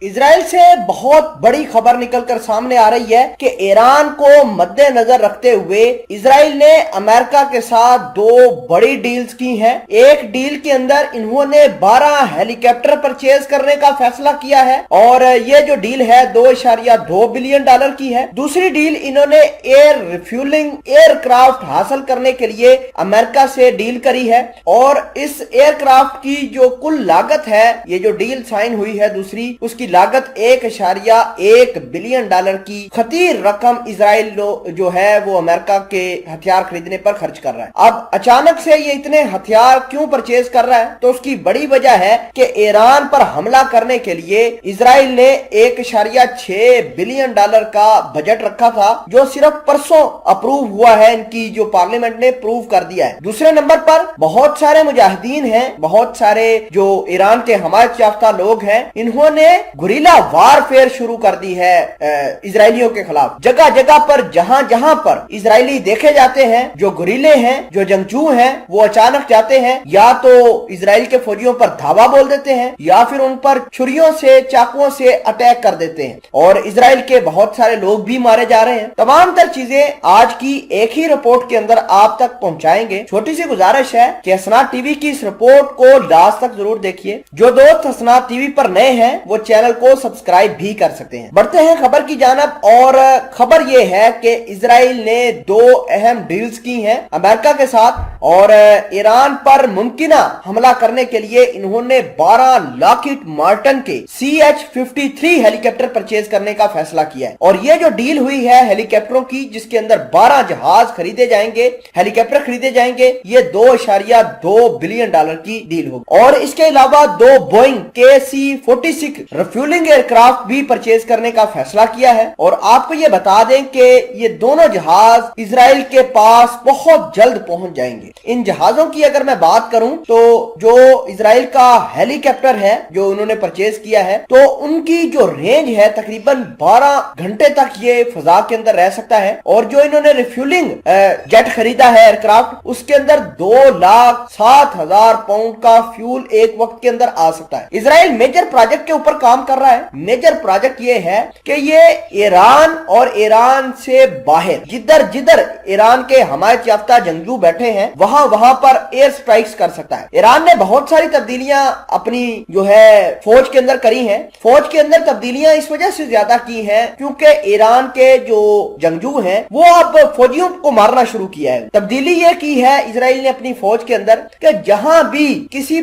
Israel से बहुत बड़ी खबर निकलकर सामने आ रही है कि ईरान को मद्देनजर रखते हुए इसराइल ने अमेरिका के साथ दो बड़ी डील्स की हैं। एक डील के अंदर इन्होंने 12 हेलीकॉप्टर परचेज करने का फैसला किया है और ये जो डील है 2.2 बिलियन डॉलर की है। दूसरी डील इन्होंने एयर रिफ्यूलिंग एयरक्राफ्ट हासिल करने के लिए अमेरिका से डील करी है और इस एयरक्राफ्ट की जो कुल लागत है, ये जो डील साइन हुई है दूसरी, उसकी लागत 1.1 बिलियन डॉलर की खतीर रकम इसराइल जो है वो अमेरिका के हथियार खरीदने पर खर्च कर रहा है। अब अचानक से ये इतने हथियार क्यों परचेज कर रहा है, तो उसकी बड़ी वजह है कि ईरान पर हमला करने के लिए इसराइल ने 1.6 बिलियन डॉलर का बजट रखा था, जो सिर्फ परसों अप्रूव हुआ है, इनकी जो पार्लियामेंट ने प्रूव कर दिया है। दूसरे नंबर पर बहुत सारे मुजाहिदीन हैं, बहुत सारे जो ईरान के हमायत याफ्ता लोग हैं, इन्होंने गुरिल्ला वारफेयर शुरू कर दी है इजरायलियों के खिलाफ। जगह जगह पर जहां जहां पर इजरायली देखे जाते हैं, जो गुरिल्ले हैं, जो जंगजू हैं, वो अचानक जाते हैं, या तो इजराइल के फौजियों पर धावा बोल देते हैं या फिर उन पर छुरियों से चाकुओं से अटैक कर देते हैं और इजराइल के बहुत सारे लोग भी मारे जा रहे हैं। तमाम तर चीजें आज की एक ही रिपोर्ट के अंदर आप तक पहुंचाएंगे। छोटी सी गुजारिश है कि हसनात टीवी की इस रिपोर्ट को लास्ट तक जरूर देखिए। जो दोस्त हसनात टीवी पर नए हैं वो चैनल को सब्सक्राइब भी कर सकते हैं। बढ़ते हैं खबर की जानब और खबर ये है कि इजराइल ने दो अहम डील्स की हैं अमेरिका के साथ और ईरान पर मुमकिना हमला करने के लिए इन्होंने 12 लॉकहीड मार्टिन के CH-53 हेलीकॉप्टर परचेज करने का फैसला किया है। और ये जो डील हुई है हेलीकॉप्टरों की, जिसके अंदर 12 जहाज खरीदे जाएंगे, हेलीकॉप्टर खरीदे जाएंगे, ये 2.2 बिलियन डॉलर की डील होगी। और इसके अलावा दो बोइंग KC-46 रिफ्यूलिंग एयरक्राफ्ट भी परचेज करने का फैसला किया है। और आपको ये बता दें कि ये दोनों जहाज इजराइल के पास बहुत जल्द पहुंच जाएंगे। इन जहाजों की अगर मैं बात करूं तो जो इजराइल का हेलीकॉप्टर है जो उन्होंने परचेज किया है, तो उनकी जो रेंज है तकरीबन 12 घंटे तक ये फजा के अंदर रह सकता है। और जो इन्होंने रिफ्यूलिंग जेट खरीदा है एयरक्राफ्ट, उसके अंदर 2,07,000 पाउंड का फ्यूल एक वक्त के अंदर आ सकता है। इजराइल मेजर प्रोजेक्ट के ऊपर काम कर रहा है। मेजर प्रोजेक्ट ये है कि ये ईरान और ईरान से बाहर जिधर जिधर ईरान के हमायत याफ्ता जंगजू बैठे हैं वहां वहां पर एयर स्ट्राइक्स कर सकता है। ईरान ने बहुत सारी तब्दीलियां अपनी जो है फौज के अंदर करी हैं। फौज के अंदर तब्दीलियां इस वजह से ज्यादा की हैं क्योंकि ईरान के जो जंगजू हैं वो अब फौजियों को मारना शुरू किया है। तब्दीली ये की है इजराइल ने अपनी फौज के अंदर कि जहां भी किसी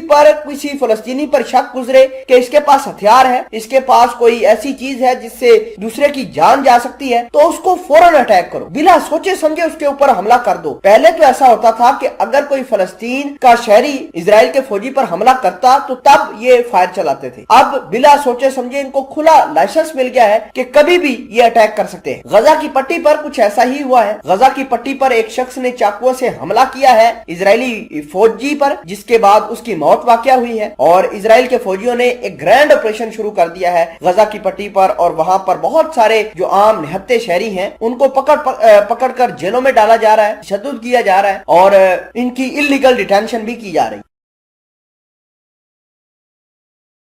फलस्तीनी पर शक गुजरे कि इसके पास हथियार है, इसके पास कोई ऐसी चीज है जिससे दूसरे की जान जा सकती है, तो उसको फौरन अटैक करो, बिना सोचे समझे उसके ऊपर हमला कर दो। पहले तो ऐसा होता था कि अगर कोई फलस्तीन का शहरी इजराइल के फौजी पर हमला करता तो तब ये फायर चलाते थे। अब बिना सोचे समझे इनको खुला लाइसेंस मिल गया है कि कभी भी ये अटैक कर सकते हैं। गजा की पट्टी पर कुछ ऐसा ही हुआ है। गजा की पट्टी पर एक शख्स ने चाकुओं से हमला किया है इजरायली फौजी पर, जिसके बाद उसकी मौत वाकया हुई है और इजराइल के फौजियों ने एक ग्रैंड ऑपरेशन शुरू कर दिया है गजा की पट्टी पर। और वहां पर बहुत सारे जो आम निहत्ते शहरी हैं उनको पकड़ कर जेलों में डाला जा रहा है, तशद्दुद किया जा रहा है और इनकी इल्लीगल डिटेंशन भी की जा रही है।